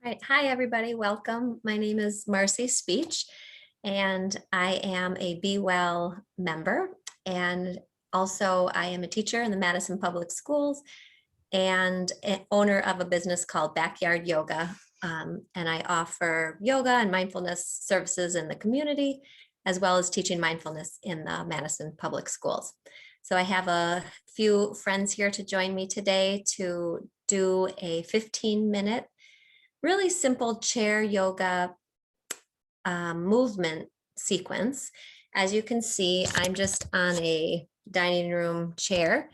Right. Hi, everybody. Welcome. My name is Marci Speich, and I am a Be Well member. And also, I am a teacher in the Madison Public Schools and owner of a business called Backyard Yoga. And I offer yoga and mindfulness services in the community, as well as teaching mindfulness in the Madison Public Schools. So I have a few friends here to join me today to do a 15-minute really simple chair yoga movement sequence. As you can see, I'm just on a dining room chair,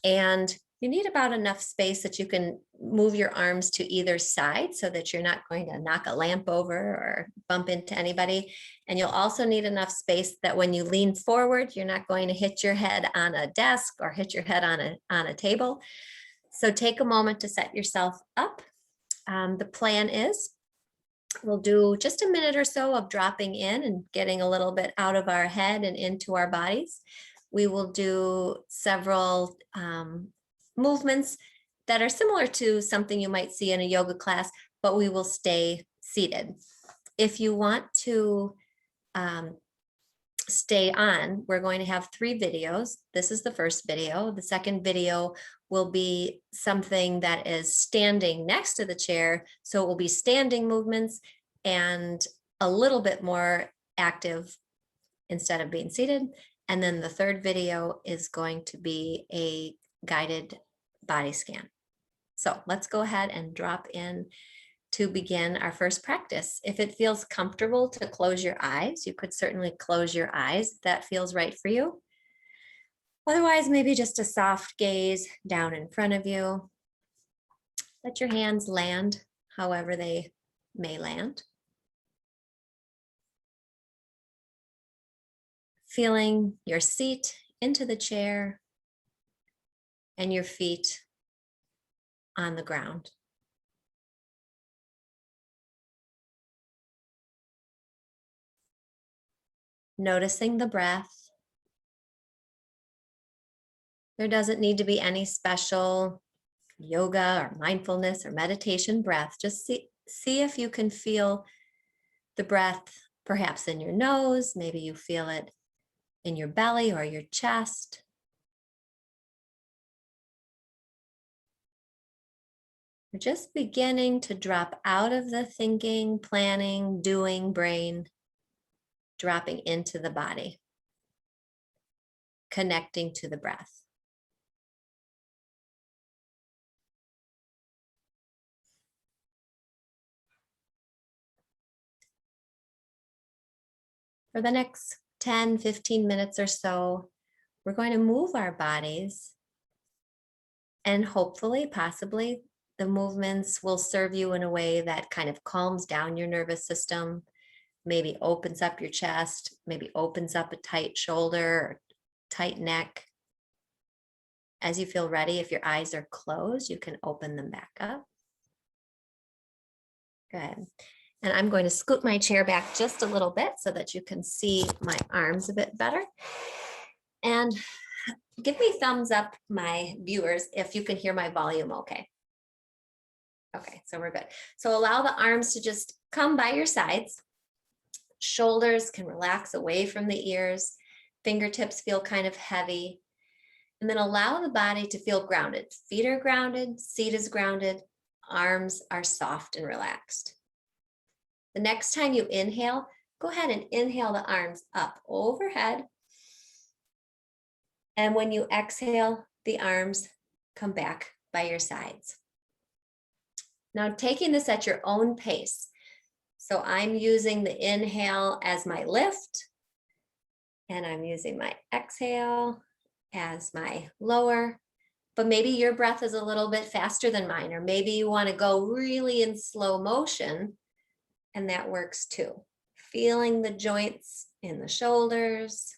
and you need about enough space that you can move your arms to either side so that you're not going to knock a lamp over or bump into anybody. And you'll also need enough space that when you lean forward, you're not going to hit your head on a desk or hit your head on a table. So take a moment to set yourself up. The plan is we'll do just a minute or so of dropping in and getting a little bit out of our head and into our bodies. We will do several movements that are similar to something you might see in a yoga class, but we will stay seated. If you want to stay on, we're going to have 3 videos. This is the first video. The second video will be something that is standing next to the chair. So it will be standing movements and a little bit more active instead of being seated. And then the third video is going to be a guided body scan. So let's go ahead and drop in to begin our first practice. If it feels comfortable to close your eyes, you could certainly close your eyes if that feels right for you. Otherwise, maybe just a soft gaze down in front of you. Let your hands land however they may land. Feeling your seat into the chair and your feet on the ground. Noticing the breath. There doesn't need to be any special yoga or mindfulness or meditation breath. Just see if you can feel the breath perhaps in your nose. Maybe you feel it in your belly or your chest. We're just beginning to drop out of the thinking, planning, doing brain, dropping into the body, connecting to the breath. For the next 10, 15 minutes or so, we're going to move our bodies, and hopefully, possibly, the movements will serve you in a way that kind of calms down your nervous system, maybe opens up your chest, maybe opens up a tight shoulder or tight neck. As you feel ready, if your eyes are closed, you can open them back up. Good. And I'm going to scoot my chair back just a little bit so that you can see my arms a bit better. And give me thumbs up, my viewers, if you can hear my volume okay. Okay, so we're good. So allow the arms to just come by your sides. Shoulders can relax away from the ears. Fingertips feel kind of heavy. And then allow the body to feel grounded. Feet are grounded, seat is grounded, arms are soft and relaxed. The next time you inhale, go ahead and inhale the arms up overhead. And when you exhale, the arms come back by your sides. Now, taking this at your own pace. So I'm using the inhale as my lift, and I'm using my exhale as my lower. But maybe your breath is a little bit faster than mine, or maybe you want to go really in slow motion, and that works too. Feeling the joints in the shoulders,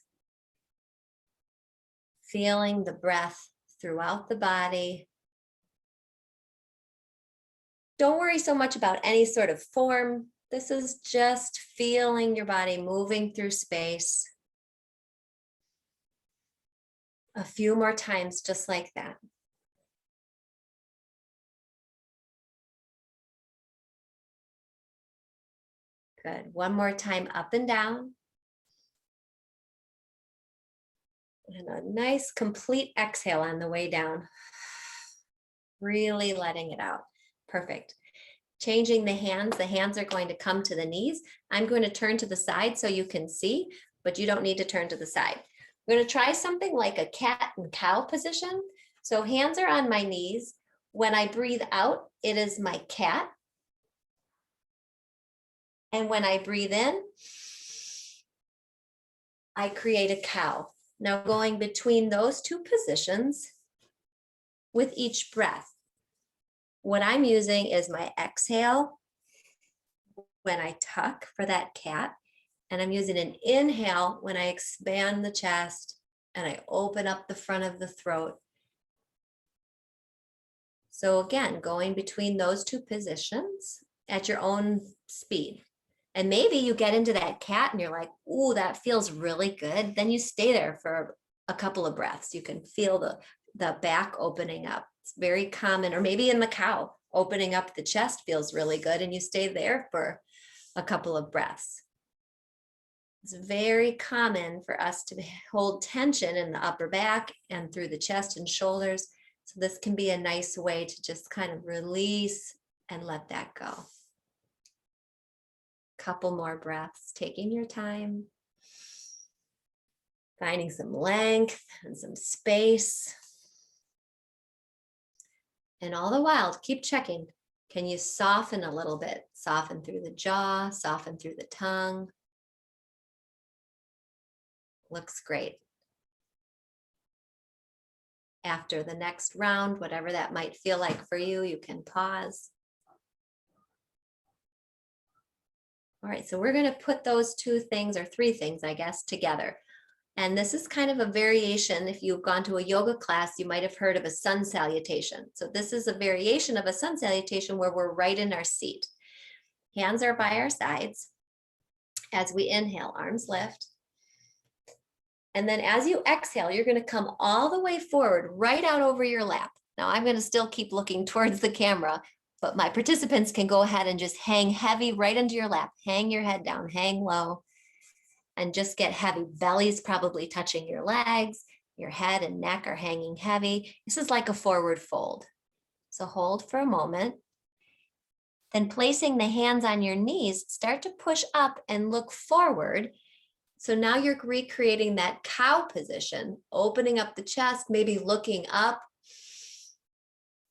feeling the breath throughout the body. Don't worry so much about any sort of form. This is just feeling your body moving through space. A few more times just like that. Good. One more time, up and down. And a nice complete exhale on the way down. Really letting it out. Perfect. Changing the hands are going to come to the knees. I'm going to turn to the side so you can see, but you don't need to turn to the side. We're going to try something like a cat and cow position. So hands are on my knees. When I breathe out, it is my cat. And when I breathe in, I create a cow. Now going between those two positions with each breath. What I'm using is my exhale when I tuck for that cat, and I'm using an inhale when I expand the chest and I open up the front of the throat. So again, going between those two positions at your own speed. And maybe you get into that cat and you're like, ooh, that feels really good. Then you stay there for a couple of breaths. You can feel the back opening up. It's very common. Or maybe in the cow, opening up the chest feels really good, and you stay there for a couple of breaths. It's very common for us to hold tension in the upper back and through the chest and shoulders. So this can be a nice way to just kind of release and let that go. Couple more breaths, taking your time, finding some length and some space. And all the while, keep checking. Can you soften a little bit? Soften through the jaw, soften through the tongue. Looks great. After the next round, whatever that might feel like for you, you can pause. All right, so we're going to put those two things, or three things, I guess, together. And this is kind of a variation. If you've gone to a yoga class, you might have heard of a sun salutation. So this is a variation of a sun salutation where we're right in our seat. Hands are by our sides. As we inhale, arms lift. And then as you exhale, you're going to come all the way forward, right out over your lap. Now I'm going to still keep looking towards the camera, but my participants can go ahead and just hang heavy right into your lap. Hang your head down, hang low, and just get heavy. Belly's probably touching your legs. Your head and neck are hanging heavy. This is like a forward fold. So hold for a moment. Then placing the hands on your knees, start to push up and look forward. So now you're recreating that cow position, opening up the chest, maybe looking up,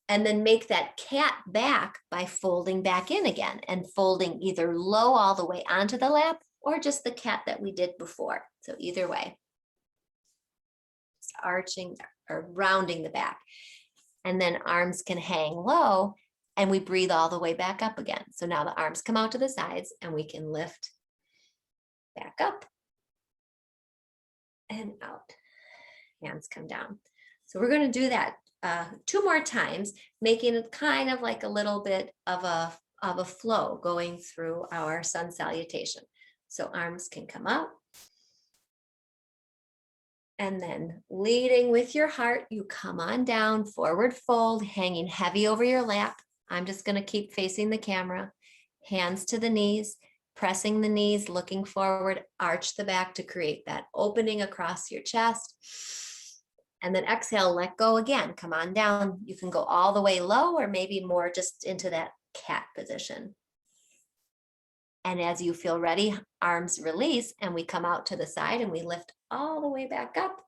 and then make that cat back by folding back in again and folding either low all the way onto the lap or just the cat that we did before. So either way, just arching or rounding the back. And then arms can hang low and we breathe all the way back up again. So now the arms come out to the sides and we can lift back up and out. Hands come down. So we're going to do that 2 more times, making it kind of like a little bit of a flow going through our sun salutation. So arms can come up. And then leading with your heart, you come on down, forward fold, hanging heavy over your lap. I'm just going to keep facing the camera. Hands to the knees, pressing the knees, looking forward, arch the back to create that opening across your chest. And then exhale, let go again. Come on down. You can go all the way low or maybe more just into that cat position. And as you feel ready, arms release and we come out to the side and we lift all the way back up.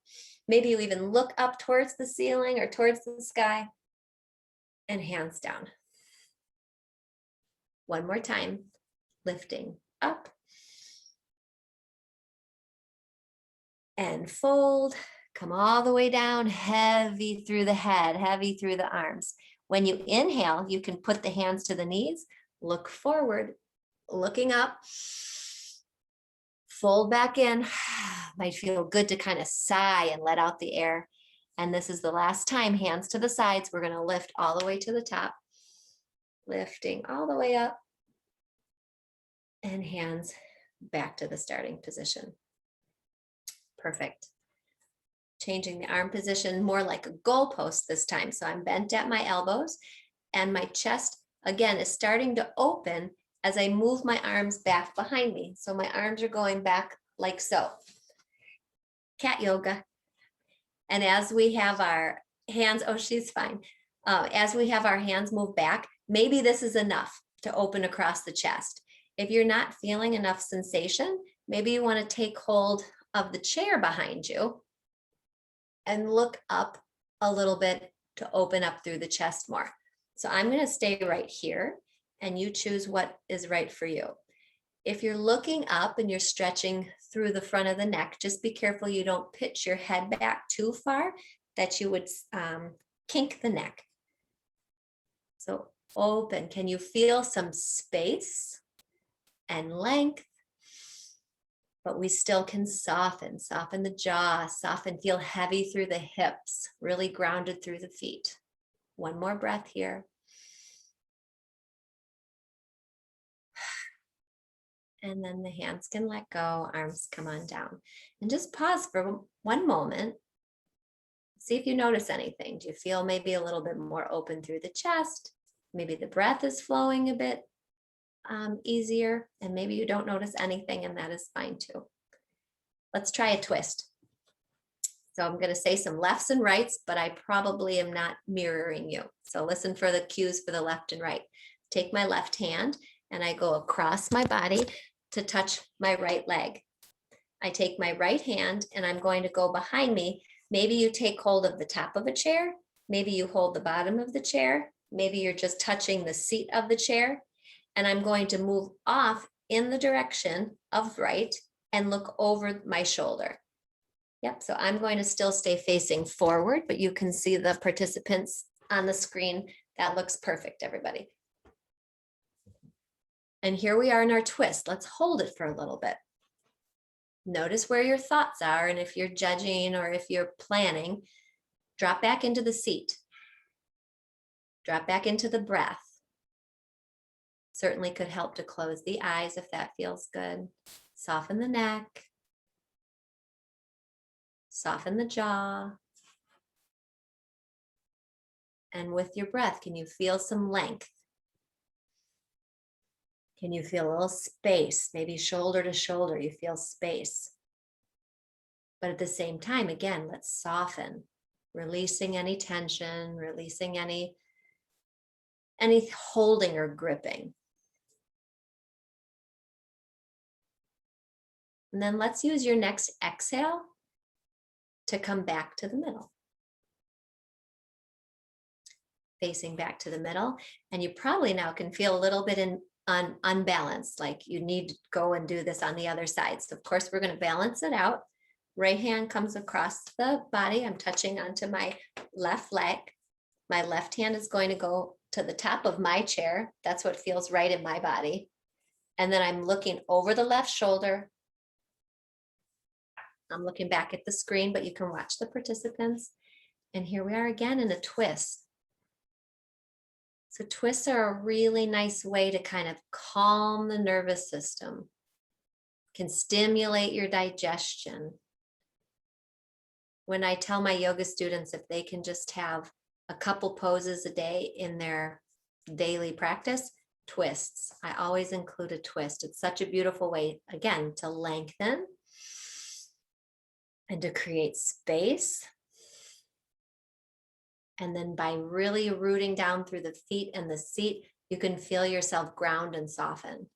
Maybe you even look up towards the ceiling or towards the sky and hands down. One more time, lifting up and fold. Come all the way down, heavy through the head, heavy through the arms. When you inhale, you can put the hands to the knees, look forward, looking up, fold back in. Might feel good to kind of sigh and let out the air. And this is the last time, hands to the sides. We're going to lift all the way to the top, lifting all the way up, and hands back to the starting position. Perfect. Changing the arm position more like a goalpost this time. So I'm bent at my elbows and my chest again is starting to open as I move my arms back behind me. So my arms are going back like so. Cat yoga. And as we have our hands, oh, she's fine. As we have our hands move back, maybe this is enough to open across the chest. If you're not feeling enough sensation, maybe you want to take hold of the chair behind you and look up a little bit to open up through the chest more. So I'm going to stay right here and you choose what is right for you. If you're looking up and you're stretching through the front of the neck, just be careful you don't pitch your head back too far that you would kink the neck. So open. Can you feel some space and length? But we still can soften the jaw, feel heavy through the hips, really grounded through the feet. One more breath here. And then the hands can let go, arms come on down. And just pause for one moment. See if you notice anything. Do you feel maybe a little bit more open through the chest? Maybe the breath is flowing a bit easier, and maybe you don't notice anything, and that is fine too. Let's try a twist. So I'm going to say some lefts and rights, but I probably am not mirroring you. So listen for the cues for the left and right. Take my left hand and I go across my body to touch my right leg. I take my right hand and I'm going to go behind me. Maybe you take hold of the top of a chair. Maybe you hold the bottom of the chair. Maybe you're just touching the seat of the chair. And I'm going to move off in the direction of right and look over my shoulder. Yep, so I'm going to still stay facing forward, but you can see the participants on the screen. That looks perfect, everybody. And here we are in our twist. Let's hold it for a little bit. Notice where your thoughts are, and if you're judging or if you're planning, drop back into the seat. Drop back into the breath. Certainly could help to close the eyes if that feels good. Soften the neck. Soften the jaw. And with your breath, can you feel some length? Can you feel a little space? Maybe shoulder to shoulder, you feel space. But at the same time, again, let's soften, releasing any tension, releasing any holding or gripping. And then let's use your next exhale to come back to the middle. Facing back to the middle. And you probably now can feel a little bit unbalanced, like you need to go and do this on the other side. So of course, we're going to balance it out. Right hand comes across the body. I'm touching onto my left leg. My left hand is going to go to the top of my chair. That's what feels right in my body. And then I'm looking over the left shoulder. I'm looking back at the screen, but you can watch the participants. And here we are again in a twist. So twists are a really nice way to kind of calm the nervous system, can stimulate your digestion. When I tell my yoga students if they can just have a couple poses a day in their daily practice, twists. I always include a twist. It's such a beautiful way, again, to lengthen and to create space. And then by really rooting down through the feet and the seat, you can feel yourself ground and soften.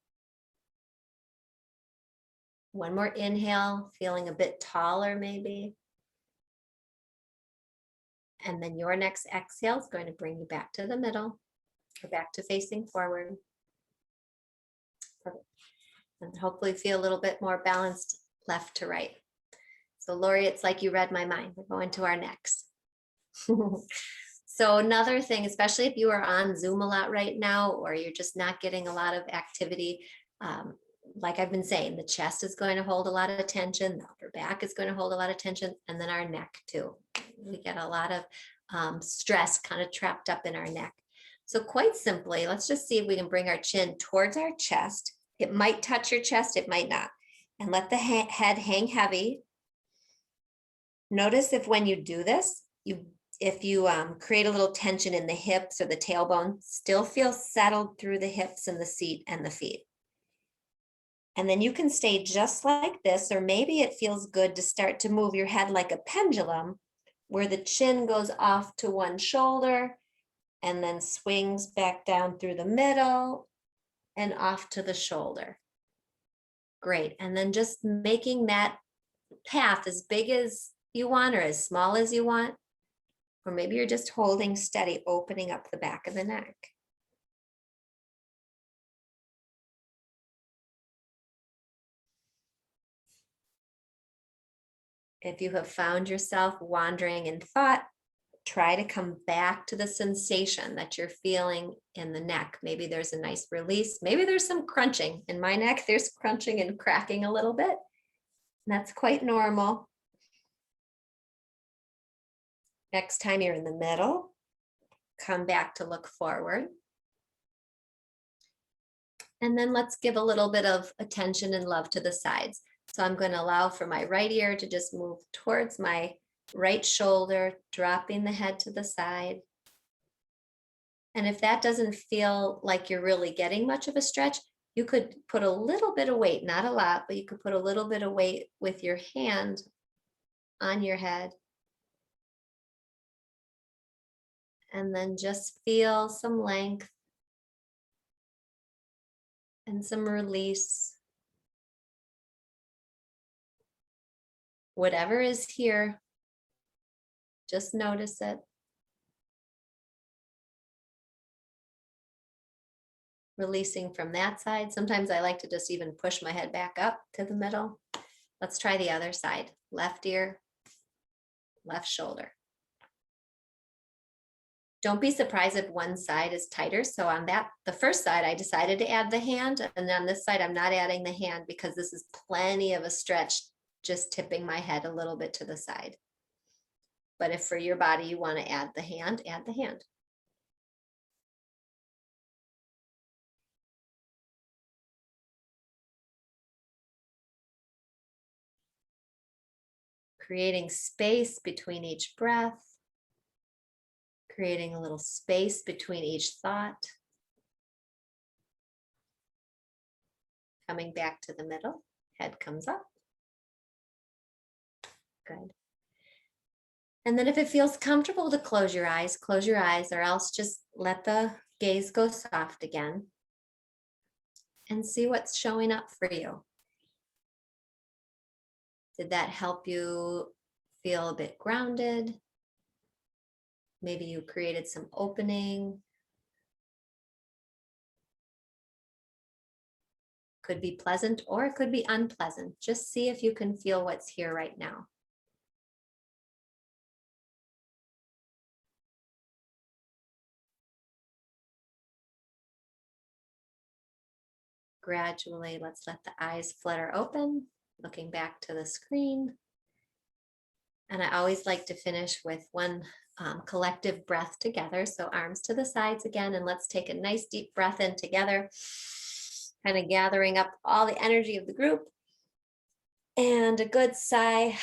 One more inhale, feeling a bit taller maybe. And then your next exhale is going to bring you back to the middle or back to facing forward. Perfect. And hopefully feel a little bit more balanced left to right. So Lori, it's like you read my mind. We're going to our next. So another thing, especially if you are on Zoom a lot right now, or you're just not getting a lot of activity, like I've been saying, the chest is going to hold a lot of tension, the upper back is going to hold a lot of tension, and then our neck too. We get a lot of stress kind of trapped up in our neck. So quite simply, let's just see if we can bring our chin towards our chest. It might touch your chest, it might not. And let the head hang heavy. Notice if when you do this, if you create a little tension in the hips or the tailbone, still feel settled through the hips and the seat and the feet. And then you can stay just like this, or maybe it feels good to start to move your head like a pendulum, where the chin goes off to one shoulder and then swings back down through the middle and off to the shoulder. Great. And then just making that path as big as you want or as small as you want. Or maybe you're just holding steady, opening up the back of the neck. If you have found yourself wandering in thought, try to come back to the sensation that you're feeling in the neck. Maybe there's a nice release. Maybe there's some crunching. In my neck, there's crunching and cracking a little bit. That's quite normal. Next time you're in the middle, come back to look forward. And then let's give a little bit of attention and love to the sides. So I'm going to allow for my right ear to just move towards my right shoulder, dropping the head to the side. And if that doesn't feel like you're really getting much of a stretch, you could put a little bit of weight, not a lot, but you could put a little bit of weight with your hand on your head. And then just feel some length and some release. Whatever is here, just notice it. Releasing from that side. Sometimes I like to just even push my head back up to the middle. Let's try the other side. Left ear, left shoulder. Don't be surprised if one side is tighter. So on the first side, I decided to add the hand, and on this side, I'm not adding the hand because this is plenty of a stretch, just tipping my head a little bit to the side. But if for your body, you want to add the hand, add the hand. Creating space between each breath. Creating a little space between each thought. Coming back to the middle, head comes up. Good. And then if it feels comfortable to close your eyes, or else just let the gaze go soft again and see what's showing up for you. Did that help you feel a bit grounded? Maybe you created some opening. Could be pleasant or it could be unpleasant. Just see if you can feel what's here right now. Gradually, let's let the eyes flutter open, looking back to the screen. And I always like to finish with one collective breath together. So arms to the sides again, and let's take a nice deep breath in together, kind of gathering up all the energy of the group. And a good sigh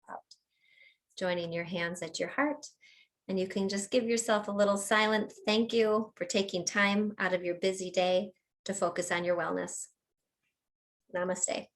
out. Joining your hands at your heart. And you can just give yourself a little silent thank you for taking time out of your busy day to focus on your wellness. Namaste.